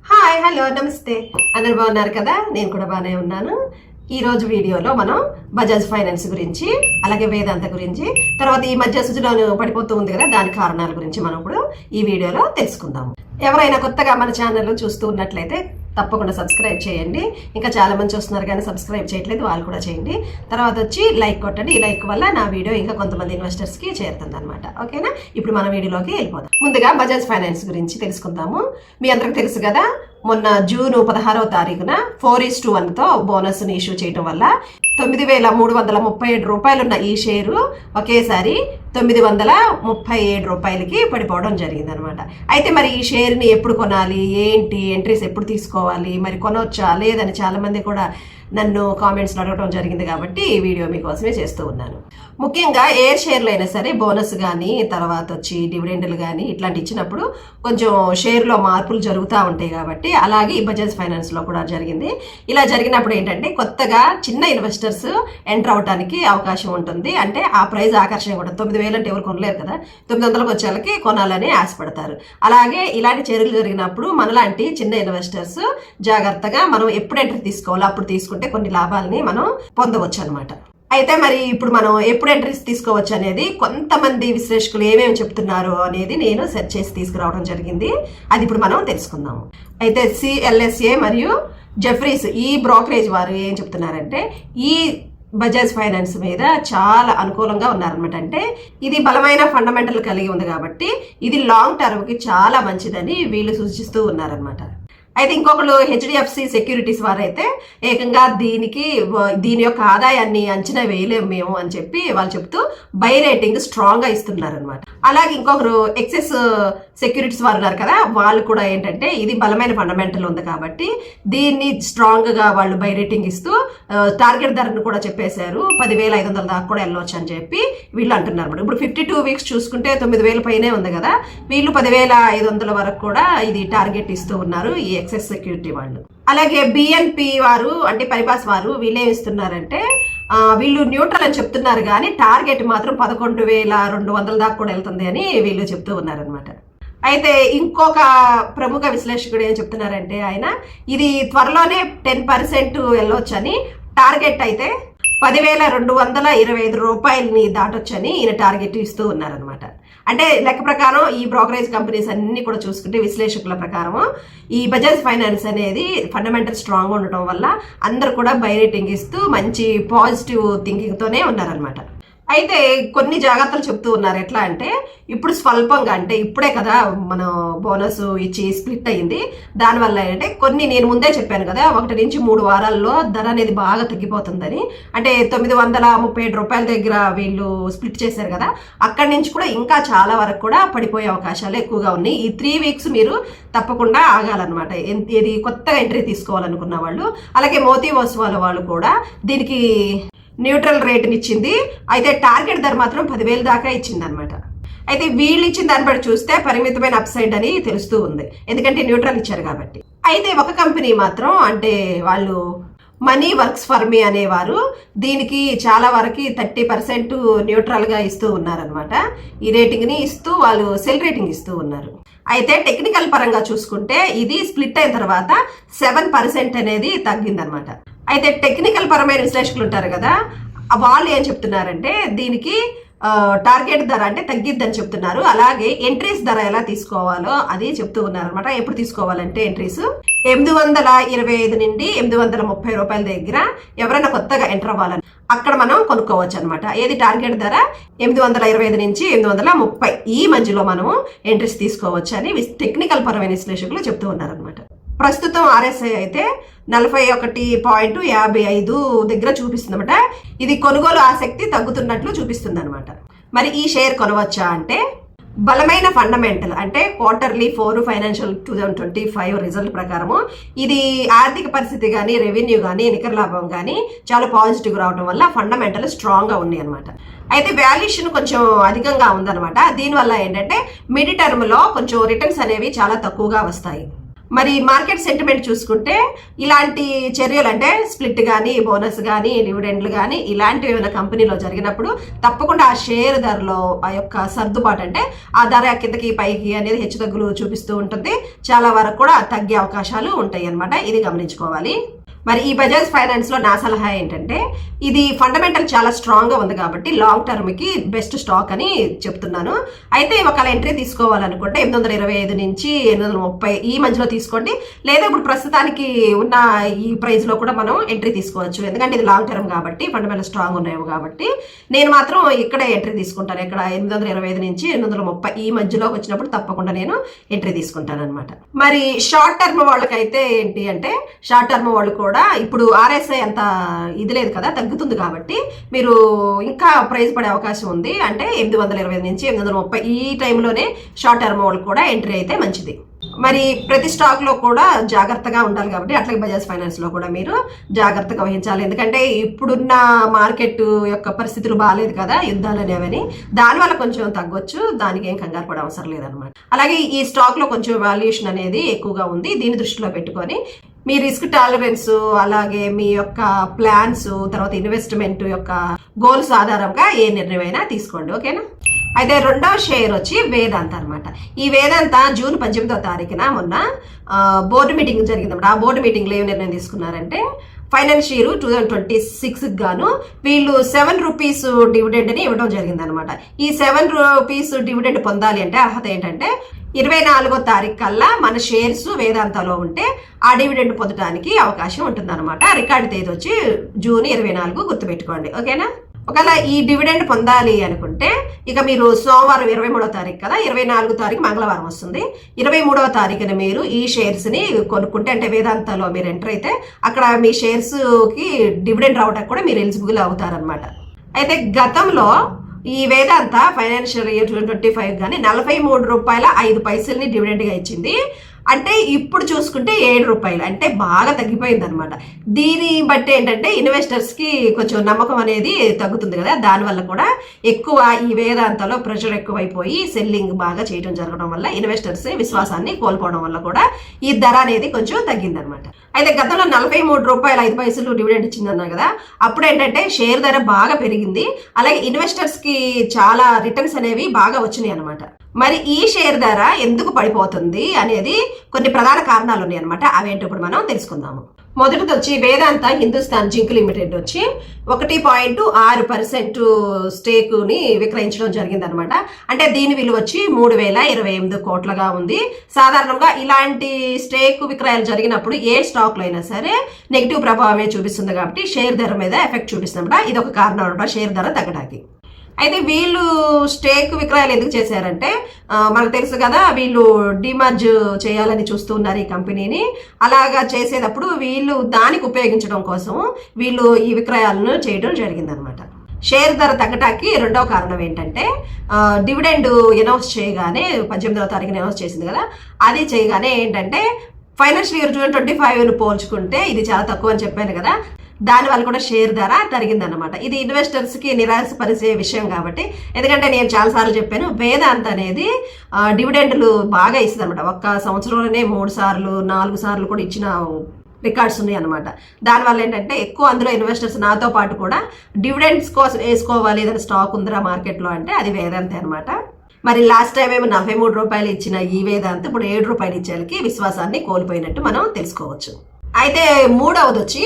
Hi hello నమస్తే అందరు బాగున్నారు కదా. నేను కూడా బాగానే ఉన్నాను. ఈ రోజు వీడియోలో మనం బజాజ్ ఫైనాన్స్ గురించి, అలాగే వేదాంత గురించి, తర్వాత ఈ మధ్య సుజలాను పడిపోతూ ఉంది కదా, దాని కారణాల గురించి మనం ఇప్పుడు ఈ వీడియోలో తెలుసుకుందాము. ఎవరైనా కొత్తగా మన ఛానల్ చూస్తూ ఉన్నట్లయితే తప్పకుండా సబ్స్క్రైబ్ చేయండి. ఇంకా చాలా మంది చూస్తున్నారు కానీ సబ్స్క్రైబ్ చేయట్లేదు, వాళ్ళు కూడా చేయండి. తర్వాత వచ్చి లైక్ కొట్టండి. ఈ లైక్ వల్ల నా వీడియో ఇంకా కొంతమంది ఇన్వెస్టర్స్కి చేరుతుంది అనమాట. ఓకేనా, ఇప్పుడు మన వీడియోలోకి వెళ్ళిపోదాం. ముందుగా బజాజ్ ఫైనాన్స్ గురించి తెలుసుకుందాము. మీ అందరికి తెలుసు కదా, మొన్న జూన్ 16వ తారీఖున 4:1తో బోనస్ని ఇష్యూ చేయడం వల్ల 9,337 రూపాయలున్న ఈ షేరు ఒకేసారి 937 రూపాయలకి పడిపోవడం జరిగింది అనమాట. అయితే మరి ఈ షేర్ని ఎప్పుడు కొనాలి, ఏంటి, ఎంట్రీస్ ఎప్పుడు తీసుకోవాలి, మరి కొనవచ్చా లేదని చాలామంది కూడా నన్ను కామెంట్స్లో అడగడం జరిగింది. కాబట్టి ఈ వీడియో మీకోసమే చేస్తూ ఉన్నాను. ముఖ్యంగా ఏ షేర్లు అయినా సరే బోనస్ కానీ, తర్వాత వచ్చి డివిడెండ్లు కానీ ఇట్లాంటి ఇచ్చినప్పుడు కొంచెం షేర్లో మార్పులు జరుగుతూ ఉంటాయి. కాబట్టి అలాగే ఈ బజాజ్ ఫైనాన్స్లో కూడా జరిగింది. ఇలా జరిగినప్పుడు ఏంటంటే కొత్తగా చిన్న ఇన్వెస్టర్స్ ఎంటర్ అవడానికి అవకాశం ఉంటుంది. అంటే ఆ ప్రైజ్ ఆకర్షణ కూడా 9,000 అంటే ఎవరు కొనలేరు కదా, 900కి వచ్చే వాళ్ళకి కొనాలని ఆశపడతారు. అలాగే ఇలాంటి చర్యలు జరిగినప్పుడు మనలాంటి చిన్న ఇన్వెస్టర్స్ జాగ్రత్తగా మనం ఎప్పుడు ఎంట్రీ తీసుకోవాలో అప్పుడు తీసుకుంటే కొన్ని లాభాలని మనం పొందవచ్చు అనమాట. అయితే మరి ఇప్పుడు మనం ఎప్పుడు ఎంట్రీస్ తీసుకోవచ్చు అనేది కొంతమంది విశ్లేషకులు ఏమేమి చెప్తున్నారు అనేది నేను సెర్చ్ చేసి తీసుకురావడం జరిగింది. అది ఇప్పుడు మనం తెలుసుకుందాము. అయితే CLSA మరియు జెఫ్రీస్ ఈ బ్రోకరేజ్ వారు ఏం చెప్తున్నారంటే ఈ బజాజ్ ఫైనాన్స్ మీద చాలా అనుకూలంగా ఉన్నారనమాట. అంటే ఇది బలమైన ఫండమెంటల్ కలిగి ఉంది కాబట్టి ఇది లాంగ్ టర్మ్కి చాలా మంచిదని వీళ్ళు సూచిస్తూ ఉన్నారనమాట. అయితే ఇంకొకరు HDFC సెక్యూరిటీస్ వారైతే ఏకంగా దీని యొక్క ఆదాయాన్ని అంచనా వేయలేము మేము అని చెప్పి వాళ్ళు చెప్తూ బై రేటింగ్ స్ట్రాంగ్గా ఇస్తున్నారనమాట. అలాగే ఇంకొకరు ఎక్సెస్ సెక్యూరిటీస్ వారు ఉన్నారు కదా, వాళ్ళు కూడా ఏంటంటే ఇది బలమైన ఫండమెంటల్ ఉంది కాబట్టి దీన్ని స్ట్రాంగ్గా వాళ్ళు బై రేటింగ్ ఇస్తూ టార్గెట్ ధరను కూడా చెప్పేశారు. 10,500 దాకా కూడా వెళ్ళవచ్చు అని చెప్పి వీళ్ళు అంటున్నారు అనమాట. ఇప్పుడు 52 వీక్స్ చూసుకుంటే 9,000 పైనే ఉంది కదా, వీళ్ళు 10,500 వరకు కూడా ఇది టార్గెట్ ఇస్తూ ఉన్నారు ఈ ఎక్సెస్ సెక్యూరిటీ వాళ్ళు. అలాగే BNP వారు అంటే పరిపాస్ వారు వీళ్ళేం ఇస్తున్నారంటే వీళ్ళు న్యూట్రల్ అని చెప్తున్నారు కానీ టార్గెట్ మాత్రం 11,200 దాకా కూడా వెళ్తుంది అని వీళ్ళు చెప్తూ ఉన్నారనమాట. అయితే ఇంకొక ప్రముఖ విశ్లేషకుడు ఏం చెప్తున్నారంటే ఆయన ఇది త్వరలోనే 10% వెళ్ళొచ్చని, టార్గెట్ అయితే 10,225 రూపాయలని దాటొచ్చని ఈయన టార్గెట్ ఇస్తూ ఉన్నారనమాట. అంటే లెక్క ప్రకారం ఈ బ్రోకరేజ్ కంపెనీస్ అన్ని కూడా చూసుకుంటే విశ్లేషకుల ప్రకారం ఈ బజాజ్ ఫైనాన్స్ అనేది ఫండమెంటల్ స్ట్రాంగ్ ఉండటం వల్ల అందరు కూడా బై రేటింగ్ ఇస్తూ మంచి పాజిటివ్ థింకింగ్తోనే ఉన్నారనమాట. అయితే కొన్ని జాగ్రత్తలు చెప్తూ ఉన్నారు. ఎట్లా అంటే ఇప్పుడు స్వల్పంగా, అంటే ఇప్పుడే కదా మనం బోనస్ ఇచ్చి స్ప్లిట్ అయ్యింది, దానివల్ల ఏంటంటే కొన్ని నేను ముందే చెప్పాను కదా 1 నుంచి 3 వారాల్లో ధర అనేది బాగా తగ్గిపోతుందని. అంటే 937 రూపాయల దగ్గర వీళ్ళు స్ప్లిట్ చేశారు కదా, అక్కడి నుంచి కూడా ఇంకా చాలా వరకు కూడా పడిపోయే అవకాశాలు ఎక్కువగా ఉన్నాయి. ఈ 3 వీక్స్ మీరు తప్పకుండా ఆగాలన్నమాట. ఇది కొత్తగా ఎంట్రీ తీసుకోవాలనుకున్న వాళ్ళు. అలాగే మోతీ ఓస్వాల్ వాళ్ళు కూడా దీనికి న్యూట్రల్ రేట్ని ఇచ్చింది. అయితే టార్గెట్ ధర మాత్రం 10,000 దాకా ఇచ్చింది అనమాట. అయితే వీళ్ళు ఇచ్చిన దాన్ని బట్టి చూస్తే పరిమితమైన అప్సైడ్ అని తెలుస్తూ ఉంది, ఎందుకంటే న్యూట్రల్ ఇచ్చారు కాబట్టి. అయితే ఒక కంపెనీ మాత్రం అంటే వాళ్ళు మనీ వర్క్స్ ఫర్ మీ అనేవారు దీనికి చాలా వరకు 30% న్యూట్రల్గా ఇస్తూ ఉన్నారనమాట. ఈ రేటింగ్ని ఇస్తూ వాళ్ళు సెల్ రేటింగ్ ఇస్తూ ఉన్నారు. అయితే టెక్నికల్ పరంగా చూసుకుంటే ఇది స్ప్లిట్ అయిన తర్వాత 7% అనేది తగ్గిందనమాట. అయితే టెక్నికల్ పరమైన విశ్లేషకులు ఉంటారు కదా, వాళ్ళు ఏం చెప్తున్నారంటే దీనికి టార్గెట్ ధర అంటే తగ్గిద్దని చెప్తున్నారు. అలాగే ఎంట్రీస్ ధర ఎలా తీసుకోవాలో అది చెప్తూ ఉన్నారు అనమాట. ఎప్పుడు తీసుకోవాలంటే ఎంట్రీస్ 825 నుండి 830 రూపాయల దగ్గర ఎవరైనా కొత్తగా ఎంటర్ అవ్వాలని అక్కడ మనం కొనుక్కోవచ్చు అనమాట. ఏది టార్గెట్ ధర 825 నుంచి 830 ఈ మధ్యలో మనము ఎంట్రీస్ తీసుకోవచ్చు అని టెక్నికల్ పరమైన విశ్లేషకులు చెప్తూ ఉన్నారనమాట. ప్రస్తుతం RSI అయితే 41.55 దగ్గర చూపిస్తుంది అనమాట. ఇది కొనుగోలు ఆసక్తి తగ్గుతున్నట్లు చూపిస్తుంది అనమాట. మరి ఈ షేర్ కొనవచ్చా అంటే బలమైన ఫండమెంటల్ అంటే Q4 ఫైనాన్షియల్ 2025 రిజల్ట్ ప్రకారము ఇది ఆర్థిక పరిస్థితి కానీ, రెవెన్యూ కానీ, నికర లాభం కానీ చాలా పాజిటివ్ రావడం వల్ల ఫండమెంటల్ స్ట్రాంగ్గా ఉన్నాయి అనమాట. అయితే వాల్యుయేషన్ కొంచెం అధికంగా ఉందన్నమాట. దీనివల్ల ఏంటంటే మిడ్ టర్మ్లో కొంచెం రిటర్న్స్ అనేవి చాలా తక్కువగా వస్తాయి. మరి మార్కెట్ సెంటిమెంట్ చూసుకుంటే ఇలాంటి చర్యలు అంటే స్ప్లిట్ కానీ బోనస్ కానీ డివిడెండ్లు కానీ ఇలాంటివి ఏమైనా కంపెనీలో జరిగినప్పుడు తప్పకుండా ఆ షేర్ ధరలో ఆ యొక్క సర్దుబాటు అంటే ఆ ధర కిందకి పైకి అనేది హెచ్చుతగ్గులు చూపిస్తూ ఉంటుంది. చాలా వరకు కూడా తగ్గే అవకాశాలు ఉంటాయి అన్నమాట. ఇది గమనించుకోవాలి. మరి ఈ బజాజ్ ఫైనాన్స్ లో నా సలహా ఏంటంటే ఇది ఫండమెంటల్ చాలా స్ట్రాంగ్ గా ఉంది కాబట్టి లాంగ్ టర్మ్ కి బెస్ట్ స్టాక్ అని చెప్తున్నాను. అయితే ఒకవేళ ఎంట్రీ తీసుకోవాలనుకుంటే 825 నుంచి 830 ఈ మధ్యలో తీసుకోండి, లేదా ఇప్పుడు ప్రస్తుతానికి ఉన్న ఈ ప్రైస్ లో కూడా మనం ఎంట్రీ తీసుకోవచ్చు. ఎందుకంటే ఇది లాంగ్ టర్మ్ కాబట్టి ఫండమెంటల్ స్ట్రాంగ్ ఉన్నాయి కాబట్టి నేను మాత్రం ఇక్కడే ఎంట్రీ తీసుకుంటాను. ఇక్కడ 825 నుంచి 830 ఈ మధ్యలోకి వచ్చినప్పుడు తప్పకుండా నేను ఎంట్రీ తీసుకుంటాను అనమాట. మరి షార్ట్ టర్మ్ వాళ్ళకైతే ఏంటి అంటే షార్ట్ టర్మ్ వాళ్ళు కూడా ఇప్పుడు ఆర్ఎస్ఐ అంత ఇది లేదు కదా, తగ్గుతుంది కాబట్టి మీరు ఇంకా ప్రైస్ పడే అవకాశం ఉంది. అంటే 825 నుంచి 830 ఈ టైంలోనే షార్ట్ టర్మ్ వాళ్ళు కూడా ఎంట్రీ అయితే మంచిది. మరి ప్రతి స్టాక్ లో కూడా జాగ్రత్తగా ఉండాలి కాబట్టి అట్లాగే బజాజ్ ఫైనాన్స్ లో కూడా మీరు జాగ్రత్తగా వహించాలి. ఎందుకంటే ఇప్పుడున్న మార్కెట్ యొక్క పరిస్థితులు బాగాలేదు కదా, యుద్ధాలు అనేవని, దానివల్ల కొంచెం తగ్గొచ్చు, దానికి ఏం కంగారు పడే అవసరం లేదనమాట. అలాగే ఈ స్టాక్ లో కొంచెం వాల్యుయేషన్ అనేది ఎక్కువగా ఉంది. దీన్ని దృష్టిలో పెట్టుకొని మీ రిస్క్ టాలరెన్స్ అలాగే మీ యొక్క ప్లాన్స్ తర్వాత ఇన్వెస్ట్మెంట్ యొక్క గోల్స్ ఆధారంగా ఏ నిర్ణయమైనా తీసుకోండి. ఓకేనా? అయితే రెండవ షేర్ వచ్చి వేదాంత అనమాట. ఈ వేదాంత జూన్ 18వ తారీఖున మొన్న బోర్డు మీటింగ్ జరిగిందన్నమాట. ఆ బోర్డు మీటింగ్ లో ఏం నిర్ణయం తీసుకున్నారంటే ఫైనాన్షియల్ 2026 గాను వీళ్ళు 7 రూపీస్ డివిడెండ్ ని ఇవ్వడం జరిగింది అనమాట. ఈ 7 రూపీస్ డివిడెండ్ పొందాలి అంటే అర్హత ఏంటంటే 24వ తారీఖు కల్లా మన షేర్స్ వేదాంతలో ఉంటే ఆ డివిడెండ్ పొందడానికి అవకాశం ఉంటుంది అనమాట. రికార్డు తేదీ వచ్చి జూన్ 24 గుర్తుపెట్టుకోండి. ఓకేనా? ఒకవేళ ఈ డివిడెండ్ పొందాలి అనుకుంటే ఇక మీరు సోమవారం 23వ తారీఖు కదా, 24వ తారీఖు మంగళవారం వస్తుంది. 23వ తారీఖున మీరు ఈ షేర్స్ ని కొనుక్కుంటే అంటే వేదాంతలో మీరు ఎంటర్ అయితే అక్కడ మీ షేర్స్ కి డివిడెండ్ రావడానికి కూడా మీరు ఎలిజిబుల్ అవుతారనమాట. అయితే గతంలో ఈ వేదాంత ఫైనాన్షియల్ ఇయర్ 2025 కానీ 43 రూపాయల 5 పైసల్ని డివిడెండ్ గా ఇచ్చింది. అంటే ఇప్పుడు చూసుకుంటే 7 రూపాయలు, అంటే బాగా తగ్గిపోయింది అనమాట. దీని బట్టి ఏంటంటే ఇన్వెస్టర్స్ కి కొంచెం నమ్మకం అనేది తగ్గుతుంది కదా, దానివల్ల కూడా ఎక్కువ ఈ వేదాంతలో ప్రెషర్ ఎక్కువైపోయి సెల్లింగ్ బాగా చేయడం జరగడం వల్ల ఇన్వెస్టర్స్ విశ్వాసాన్ని కోల్పోవడం వల్ల కూడా ఈ ధర అనేది కొంచెం తగ్గింది అనమాట. అయితే గతంలో 43 రూపాయల 5 పైసలు డివిడెండ్ ఇచ్చిందన్నారు కదా, అప్పుడు ఏంటంటే షేర్ ధర బాగా పెరిగింది, అలాగే ఇన్వెస్టర్స్ కి చాలా రిటర్న్స్ అనేవి బాగా వచ్చినాయి అనమాట. మరి ఈ షేర్ ధర ఎందుకు పడిపోతుంది అనేది కొన్ని ప్రధాన కారణాలు ఉన్నాయి అనమాట. అవేంటో ఇప్పుడు మనం తెలుసుకుందాము. మొదటిది వచ్చి వేదాంత హిందుస్థాన్ జింక్ లిమిటెడ్ వచ్చి 1.6% స్టేక్ ని విక్రయించడం జరిగింది అనమాట. అంటే దీని విలువ వచ్చి 3028 కోట్లుగా ఉంది. సాధారణంగా ఇలాంటి స్టేక్ విక్రయాలు జరిగినప్పుడు ఏ స్టాక్ లో అయినా సరే నెగిటివ్ ప్రభావమే చూపిస్తుంది కాబట్టి షేర్ ధర మీద ఎఫెక్ట్ చూపిస్తుంది అనమాట. ఇది ఒక కారణం అనమాట షేర్ ధర తగ్గడానికి. అయితే వీళ్ళు స్టేక్ విక్రయాలు ఎందుకు చేశారంటే మనకు తెలుసు కదా, వీళ్ళు డిమర్జ్ చేయాలని చూస్తున్నారు ఈ కంపెనీని. అలాగా చేసేటప్పుడు వీళ్ళు దానికి ఉపయోగించడం కోసం వీళ్ళు ఈ విక్రయాలను చేయడం జరిగిందనమాట. షేర్ ధర తగ్గటానికి రెండవ కారణం ఏంటంటే డివిడెండ్ అనౌన్స్ చేయగానే 18వ తారీఖున అనౌన్స్ చేసింది కదా, అది చేయగానే ఏంటంటే ఫైనాన్షియల్ ఇయర్ 2025 పోల్చుకుంటే ఇది చాలా తక్కువ అని చెప్పాను కదా, దానివల్ల కూడా షేర్ ధర తరిగిందన్నమాట. ఇది ఇన్వెస్టర్స్ కి నిరాశపరిచే విషయం కాబట్టి, ఎందుకంటే నేను చాలాసార్లు చెప్పాను వేదాంత అనేది డివిడెండ్లు బాగా ఇస్తుంది అనమాట. ఒక్క సంవత్సరంలోనే 3 సార్లు 4 సార్లు కూడా ఇచ్చిన రికార్డ్స్ ఉన్నాయి అనమాట. దానివల్ల ఏంటంటే ఎక్కువ అందులో ఇన్వెస్టర్స్ నాతో పాటు కూడా డివిడెండ్స్ కోసం వేసుకోవాలి ఏదైనా స్టాక్ ఉందిరా మార్కెట్లో అంటే అది వేదాంతే అనమాట. మరి లాస్ట్ టైం ఏమో 43 రూపాయలు ఇచ్చిన ఈ వేదాంత ఇప్పుడు 7 రూపాయలు ఇచ్చేకి విశ్వాసాన్ని కోల్పోయినట్టు మనం తెలుసుకోవచ్చు. అయితే మూడవది వచ్చి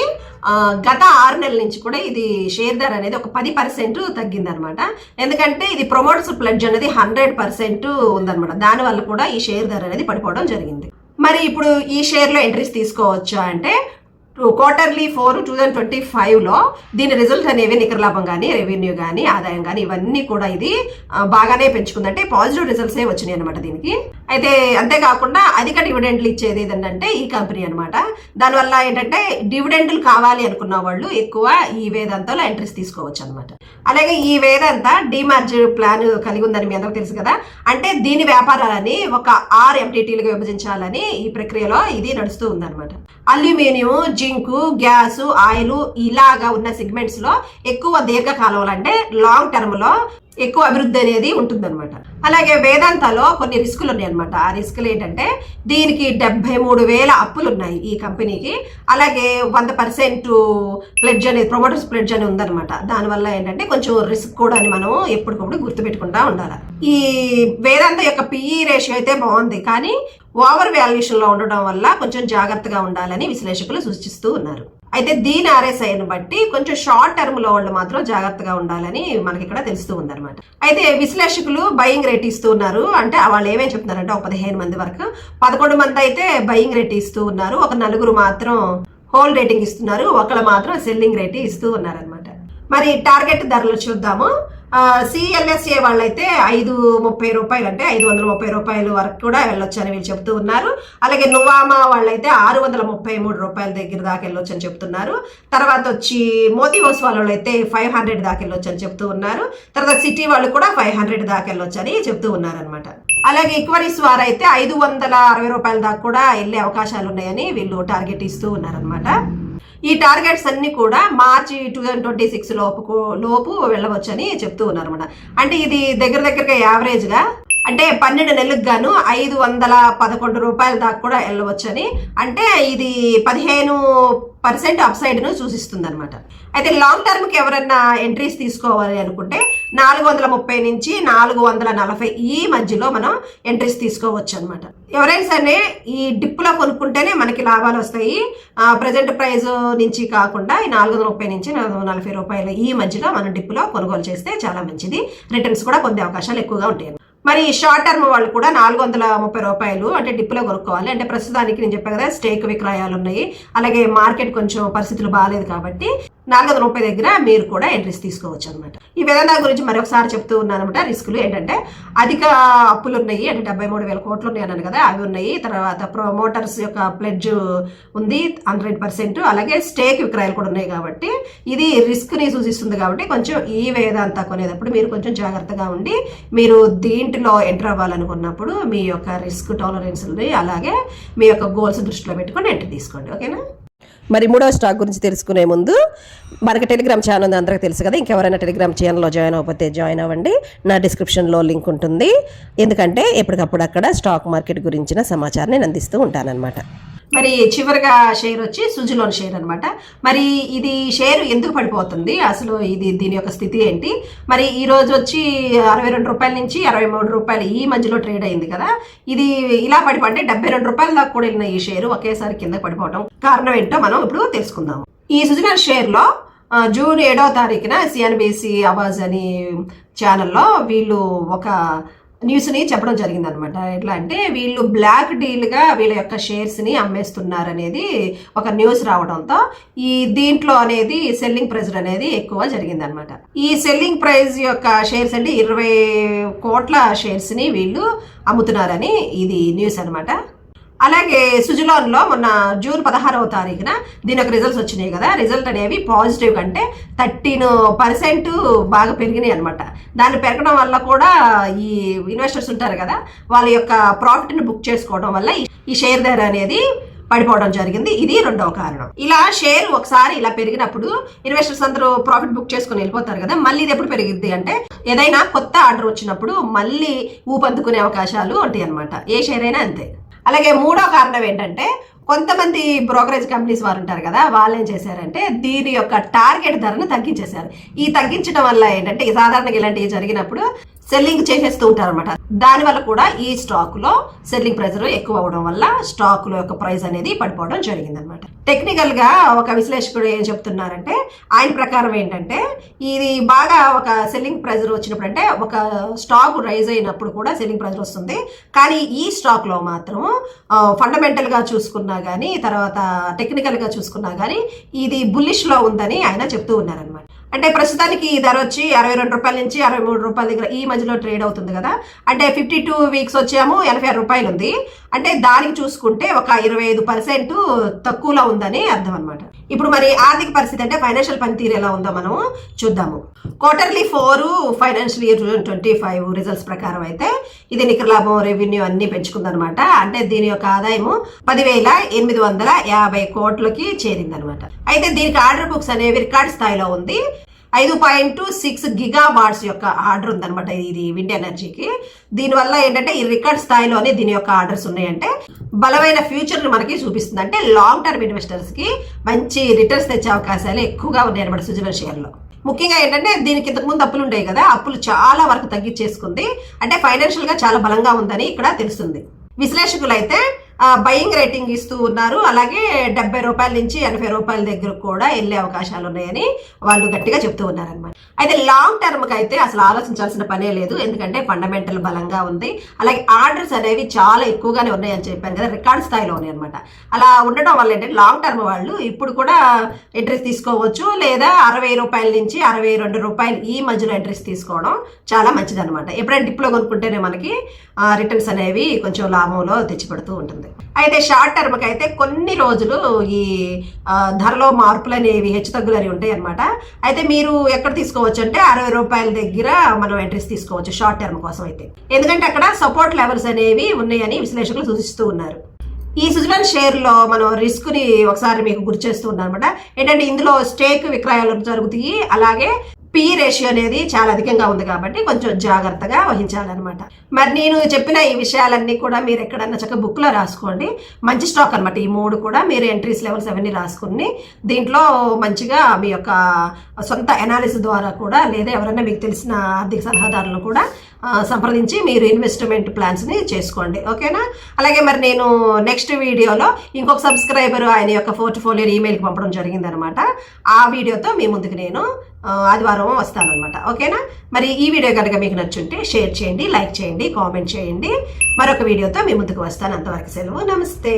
గత 6 నెలల నుంచి కూడా ఇది షేర్ ధర అనేది ఒక 10% తగ్గిందనమాట. ఎందుకంటే ఇది ప్రమోటర్స్ ప్లెడ్జ్ అనేది 100% ఉందనమాట. దానివల్ల కూడా ఈ షేర్ ధర అనేది పడిపోవడం జరిగింది. మరి ఇప్పుడు ఈ షేర్లో ఎంట్రీస్ తీసుకోవచ్చా అంటే Q4 2025లో దీని రిజల్ట్ అనేవి నికర లాభం కానీ రెవెన్యూ కానీ ఆదాయం కానీ ఇవన్నీ కూడా ఇది బాగానే పెంచుకుందంటే పాజిటివ్ రిజల్ట్సే వచ్చినాయి అనమాట దీనికి. అయితే అంతేకాకుండా అధిక డివిడెండ్లు ఇచ్చేది ఏంటంటే ఈ కంపెనీ అనమాట. దానివల్ల ఏంటంటే డివిడెండ్లు కావాలి అనుకున్న వాళ్ళు ఎక్కువ ఈ వేదాంతలో ఎంట్రీస్ తీసుకోవచ్చు అనమాట. అలాగే ఈ వేదాంత డిమర్జ్ ప్లాన్ కలిగి ఉందని మీ అందరికి తెలుసు కదా, అంటే దీని వ్యాపారాలని ఒక 6 ఎంటిటీలుగా విభజించాలని ఈ ప్రక్రియలో ఇది నడుస్తూ ఉందన్నమాట. అల్యూమినియం, జింకు, గ్యాస్, ఆయిల్ ఇలాగా ఉన్న సెగ్మెంట్స్ లో ఎక్కువ దీర్ఘకాలంలో అంటే లాంగ్ టర్మ్ లో ఎక్కువ అభివృద్ధి అనేది ఉంటుందన్నమాట. అలాగే వేదాంతలో కొన్ని రిస్కులు ఉన్నాయి అనమాట. ఆ రిస్కులు ఏంటంటే దీనికి 73,000 అప్పులు ఉన్నాయి ఈ కంపెనీకి. అలాగే 100% ప్లెడ్జ్ అనేది ప్రమోటర్స్ ప్లెడ్జ్ అని ఉందన్నమాట. దానివల్ల ఏంటంటే కొంచెం రిస్క్ కూడా అని మనం ఎప్పటికప్పుడు గుర్తుపెట్టుకుంటా ఉండాలి. ఈ వేదాంత యొక్క పిఈ రేషియో అయితే బాగుంది, కానీ ఓవర్ వాల్యుయేషన్ లో ఉండడం వల్ల కొంచెం జాగ్రత్తగా ఉండాలని విశ్లేషకులు సూచిస్తూ ఉన్నారు. అయితే దీని ఆర్ఎస్ఐని బట్టి కొంచెం షార్ట్ టర్మ్ లో వాళ్ళు మాత్రం జాగ్రత్తగా ఉండాలని మనకి ఇక్కడ తెలుస్తూ ఉంది అనమాట. అయితే విశ్లేషకులు బయింగ్ రేట్ ఇస్తూ ఉన్నారు. అంటే వాళ్ళు ఏమేమి చెప్తున్నారంటే ఒక 15 మంది వరకు 11 మంది అయితే బయింగ్ రేట్ ఇస్తూ ఉన్నారు, ఒక 4 మాత్రం హోల్డ్ రేటింగ్ ఇస్తున్నారు, ఒకళ్ళు మాత్రం సెల్లింగ్ రేట్ ఇస్తూ ఉన్నారనమాట. మరి టార్గెట్ ధరలు చూద్దాము. సిఎల్ఎస్ఏ వాళ్ళైతే 530 రూపాయలు అంటే 530 రూపాయలు వరకు కూడా వెళ్ళొచ్చు అని వీళ్ళు చెప్తూ ఉన్నారు. అలాగే నువామా వాళ్ళైతే 633 రూపాయల దగ్గర దాకా వెళ్ళొచ్చు అని చెప్తున్నారు. తర్వాత వచ్చి మోతీ హౌస్ వాళ్ళు అయితే 500 దాకా వెళ్ళొచ్చు అని చెప్తూ ఉన్నారు. తర్వాత సిటీ వాళ్ళు కూడా 500 దాకా వెళ్ళొచ్చు అని చెప్తూ ఉన్నారు అనమాట. అలాగే ఈక్వరీస్ వారు అయితే 560 రూపాయల దాకా కూడా వెళ్ళే అవకాశాలు ఉన్నాయని వీళ్ళు టార్గెట్ ఇస్తూ ఉన్నారనమాట. ఈ టార్గెట్స్ అన్ని కూడా మార్చి 2026 లోపు వెళ్ళవచ్చని చెప్తూ ఉన్నారు అన్నమాట. అంటే ఇది దగ్గరగా యావరేజ్గా అంటే 12 నెలలకు గాను 511 రూపాయల దాకా కూడా వెళ్ళవచ్చని, అంటే ఇది 15% అప్సైడ్ ను సూచిస్తుంది అనమాట. అయితే లాంగ్ టర్మ్ కి ఎవరైనా ఎంట్రీస్ తీసుకోవాలి అనుకుంటే 430 నుంచి 440 ఈ మధ్యలో మనం ఎంట్రీస్ తీసుకోవచ్చు అనమాట. ఎవరైనా సరే ఈ డిప్ లో కొనుక్కుంటేనే మనకి లాభాలు వస్తాయి. ప్రజెంట్ ప్రైస్ నుంచి కాకుండా ఈ 430 నుంచి 440 రూపాయలు ఈ మధ్యలో మనం డిప్ లో కొనుగోలు చేస్తే చాలా మంచిది. రిటర్న్స్ కూడా పొందే అవకాశాలు ఎక్కువగా ఉంటాయి. మరి షార్ట్ టర్మ్ వాళ్ళు కూడా 430 రూపాయలు అంటే డిప్లో కొనుక్కోవాలి. అంటే ప్రస్తుతానికి నేను చెప్పాను కదా, స్టేక్ విక్రయాలు ఉన్నాయి, అలాగే మార్కెట్ కొంచెం పరిస్థితులు బాగాలేదు కాబట్టి 430 దగ్గర మీరు కూడా ఎంట్రీస్ తీసుకోవచ్చు అనమాట. ఈ వేదాంత గురించి మరొకసారి చెప్తూ ఉన్నాను అనమాట. రిస్కులు ఏంటంటే అధిక అప్పులు ఉన్నాయి, అంటే 73,000 కోట్లు ఉన్నాయి అన్నాను కదా, అవి ఉన్నాయి. తర్వాత ప్రమోటర్స్ యొక్క ప్లెడ్జ్ ఉంది 100%, అలాగే స్టేక్ విక్రయాలు కూడా ఉన్నాయి. కాబట్టి ఇది రిస్క్ ని సూచిస్తుంది. కాబట్టి కొంచెం ఈ వేదాంత కొనేటప్పుడు మీరు కొంచెం జాగ్రత్తగా ఉండి మీరు దీంట్లో ఎంటర్ అవ్వాలనుకున్నప్పుడు మీ యొక్క రిస్క్ టాలరెన్స్ అలాగే మీ యొక్క గోల్స్ దృష్టిలో పెట్టుకొని ఎంట్రీ తీసుకోండి. ఓకేనా? మరి మూడవ స్టాక్ గురించి తెలుసుకునే ముందు మనకి టెలిగ్రామ్ ఛానల్ అందరికీ తెలుసు కదా, ఇంకెవరైనా టెలిగ్రామ్ ఛానల్లో జాయిన్ అవ్వకపోతే జాయిన్ అవ్వండి. నా డిస్క్రిప్షన్లో లింక్ ఉంటుంది. ఎందుకంటే ఎప్పటికప్పుడు అక్కడ స్టాక్ మార్కెట్ గురించిన సమాచారం నేను అందిస్తూ ఉంటానన్నమాట. మరి చివరిగా షేర్ వచ్చి సుజులోన్ షేర్ అనమాట. మరి ఇది షేర్ ఎందుకు పడిపోతుంది, అసలు దీని యొక్క స్థితి ఏంటి? మరి ఈ రోజు వచ్చి 62 రూపాయల నుంచి 63 రూపాయలు ఈ మధ్యలో ట్రేడ్ అయింది కదా. ఇది ఇలా పడిపోతే 72 రూపాయల దాకా కూడా వెళ్ళిన ఈ షేర్ ఒకేసారి కింద పడిపోవడం కారణం ఏంటో మనం ఇప్పుడు తెలుసుకుందాం. ఈ సుజులోన్ షేర్లో జూన్ 7వ తారీఖున సిఎన్బిసి ఆవాజ్ అని ఛానల్లో వీళ్ళు ఒక న్యూస్ని చెప్పడం జరిగింది అనమాట. ఎట్లా అంటే వీళ్ళు బ్లాక్ డీల్గా వీళ్ళ యొక్క షేర్స్ని అమ్మేస్తున్నారు అనేది ఒక న్యూస్ రావడంతో ఈ దీంట్లో అనేది సెల్లింగ్ ప్రైస్ అనేది ఎక్కువ జరిగింది అనమాట. ఈ సెల్లింగ్ ప్రైస్ యొక్క షేర్స్ అంటే 20 కోట్ల షేర్స్ని వీళ్ళు అమ్ముతున్నారని ఇది న్యూస్ అనమాట. అలాగే సుజులోన్లో మొన్న జూన్ 16వ తారీఖున దీని యొక్క రిజల్ట్స్ వచ్చినాయి కదా. రిజల్ట్ అనేవి పాజిటివ్ కంటే 13% బాగా పెరిగినాయి అనమాట. దాన్ని పెరగడం వల్ల కూడా ఈ ఇన్వెస్టర్స్ ఉంటారు కదా, వాళ్ళ యొక్క ప్రాఫిట్ని బుక్ చేసుకోవడం వల్ల ఈ షేర్ ధర అనేది పడిపోవడం జరిగింది. ఇది రెండవ కారణం. ఇలా షేర్ ఒకసారి ఇలా పెరిగినప్పుడు ఇన్వెస్టర్స్ అందరూ ప్రాఫిట్ బుక్ చేసుకుని వెళ్ళిపోతారు కదా. మళ్ళీ ఇది ఎప్పుడు పెరిగిద్ది అంటే ఏదైనా కొత్త ఆర్డర్ వచ్చినప్పుడు మళ్ళీ ఊపందుకునే అవకాశాలు ఉంటాయి అనమాట. ఏ షేర్ అయినా అంతే. అలాగే మూడో కారణం ఏంటంటే కొంతమంది బ్రోకరేజ్ కంపెనీస్ వారు ఉంటారు కదా, వాళ్ళు ఏం చేశారంటే దీని యొక్క టార్గెట్ ధరను తగ్గించేశారు. ఈ తగ్గించడం వల్ల ఏంటంటే సాధారణంగా ఇలాంటివి జరిగినప్పుడు సెల్లింగ్ చేసేస్తూ ఉంటారు అనమాట. దానివల్ల కూడా ఈ స్టాక్ లో సెల్లింగ్ ప్రైస్ ఎక్కువ అవడం వల్ల స్టాక్ లో యొక్క ప్రైస్ అనేది పడిపోవడం జరిగింది అనమాట. టెక్నికల్ గా ఒక విశ్లేషకుడు ఏం చెప్తున్నారంటే ఆయన ప్రకారం ఏంటంటే ఇది బాగా ఒక సెల్లింగ్ ప్రైస్ వచ్చినప్పుడు అంటే ఒక స్టాక్ రైజ్ అయినప్పుడు కూడా సెల్లింగ్ ప్రైస్ వస్తుంది. కానీ ఈ స్టాక్ లో మాత్రం ఫండమెంటల్ గా చూసుకున్నా కానీ తర్వాత టెక్నికల్ గా చూసుకున్నా కానీ ఇది బుల్లిష్ లో ఉందని ఆయన చెప్తూ ఉన్నారనమాట. అంటే ప్రస్తుతానికి ఈ ధర వచ్చి 62 రూపాయల నుంచి 63 రూపాయల దగ్గర ఈ మధ్యలో ట్రేడ్ అవుతుంది కదా. అంటే 52 వీక్స్ వచ్చేమో 86 రూపాయలు ఉంది. అంటే దానికి చూసుకుంటే ఒక 25% తక్కువలో ఉందని అర్థం అనమాట. ఇప్పుడు మరి ఆర్థిక పరిస్థితి అంటే ఫైనాన్షియల్ పనితీరు ఎలా ఉందో మనం చూద్దాము. Q4 ఫైనాన్షియల్ ఇయర్ 2025 రిజల్ట్స్ ప్రకారం అయితే ఇది నికర లాభం రెవెన్యూ అన్ని పెంచుకుందనమాట. అంటే దీని యొక్క ఆదాయము 10,850 కోట్లకి చేరిందనమాట. అయితే దీనికి ఆర్డర్ బుక్స్ అనేవి రికార్డ్ స్థాయిలో ఉంది. 5.6 గిగావాట్స్ యొక్క ఆర్డర్ ఉందన్నమాట ఇది విండ్ ఎనర్జీకి. దీనివల్ల ఏంటంటే ఈ రికార్డ్ స్థాయిలోనే దీని యొక్క ఆర్డర్స్ ఉన్నాయంటే బలమైన ఫ్యూచర్ని మనకి చూపిస్తుంది. అంటే లాంగ్ టర్మ్ ఇన్వెస్టర్స్కి మంచి రిటర్న్స్ తెచ్చే అవకాశాలు ఎక్కువగా ఉన్నాయన్నమాట సుజలాన్ షేర్లో. ముఖ్యంగా ఏంటంటే దీనికి ఇంతకు ముందు అప్పులు ఉంటాయి కదా, అప్పులు చాలా వరకు తగ్గించేసుకుంది. అంటే ఫైనాన్షియల్గా చాలా బలంగా ఉందని ఇక్కడ తెలుస్తుంది. విశ్లేషకులు అయితే బయింగ్ రేటింగ్ ఇస్తూ ఉన్నారు. అలాగే 70 రూపాయల నుంచి 80 రూపాయల దగ్గర కూడా వెళ్ళే అవకాశాలు ఉన్నాయని వాళ్ళు గట్టిగా చెప్తూ ఉన్నారనమాట. అయితే లాంగ్ టర్మ్కి అయితే అసలు ఆలోచించాల్సిన పనే లేదు, ఎందుకంటే ఫండమెంటల్ బలంగా ఉంది. అలాగే ఆర్డర్స్ అనేవి చాలా ఎక్కువగానే ఉన్నాయని చెప్పాను కదా, రికార్డ్ స్థాయిలో ఉన్నాయి అనమాట. అలా ఉండడం వల్ల ఏంటంటే లాంగ్ టర్మ్ వాళ్ళు ఇప్పుడు కూడా ఎంట్రీస్ తీసుకోవచ్చు, లేదా 60 రూపాయల నుంచి 62 రూపాయలు ఈ మధ్యలో ఎంట్రీస్ తీసుకోవడం చాలా మంచిది అనమాట. ఎప్పుడైనా డిప్లో కొనుక్కుంటేనే మనకి రిటర్న్స్ అనేవి కొంచెం లాభంలో తెచ్చిపెడుతూ ఉంటుంది. అయితే షార్ట్ టర్మ్కి అయితే కొన్ని రోజులు ఈ ధరలో మార్పులు అనేవి హెచ్చుతగ్గులు అనేవి ఉంటాయి అనమాట. అయితే మీరు ఎక్కడ తీసుకోవచ్చు అంటే 60 రూపాయల దగ్గర మనం ఎంట్రీస్ తీసుకోవచ్చు షార్ట్ టర్మ్ కోసం అయితే, ఎందుకంటే అక్కడ సపోర్ట్ లెవెల్స్ అనేవి ఉన్నాయని విశ్లేషకులు సూచిస్తూ ఉన్నారు. ఈ సుజలాన్ షేర్లో మనం రిస్క్ని ఒకసారి మీకు గుర్తు చేస్తూ ఉన్నాం అనమాట. ఏంటంటే ఇందులో స్టేక్ విక్రయాలు జరుగుతాయి, అలాగే పి రేషియో అనేది చాలా అధికంగా ఉంది కాబట్టి కొంచెం జాగ్రత్తగా వహించాలన్నమాట. మరి నేను చెప్పిన ఈ విషయాలన్నీ కూడా మీరు ఎక్కడన్నా చక్కగా బుక్లో రాసుకోండి. మంచి స్టాక్ అనమాట ఈ 3 కూడా. మీరు ఎంట్రీస్ లెవెల్స్ అవన్నీ రాసుకుని దీంట్లో మంచిగా మీ యొక్క సొంత అనాలిసిస్ ద్వారా కూడా, లేదా ఎవరైనా మీకు తెలిసిన ఆర్థిక సలహాదారులను కూడా సంప్రదించి మీరు ఇన్వెస్ట్మెంట్ ప్లాన్స్ని చేసుకోండి, ఓకేనా? అలాగే మరి నేను నెక్స్ట్ వీడియోలో ఇంకొక సబ్స్క్రైబర్ ఆయన యొక్క పోర్ట్ఫోలియో ఈమెయిల్కి పంపడం జరిగిందనమాట. ఆ వీడియోతో మీ ముందుకు నేను ఆదివారం వస్తానన్నమాట, ఓకేనా? మరి ఈ వీడియో కనుక మీకు నచ్చుంటే షేర్ చేయండి, లైక్ చేయండి, కామెంట్ చేయండి. మరొక వీడియోతో మీ ముందుకు వస్తాను. అంతవరకు సెలవు, నమస్తే.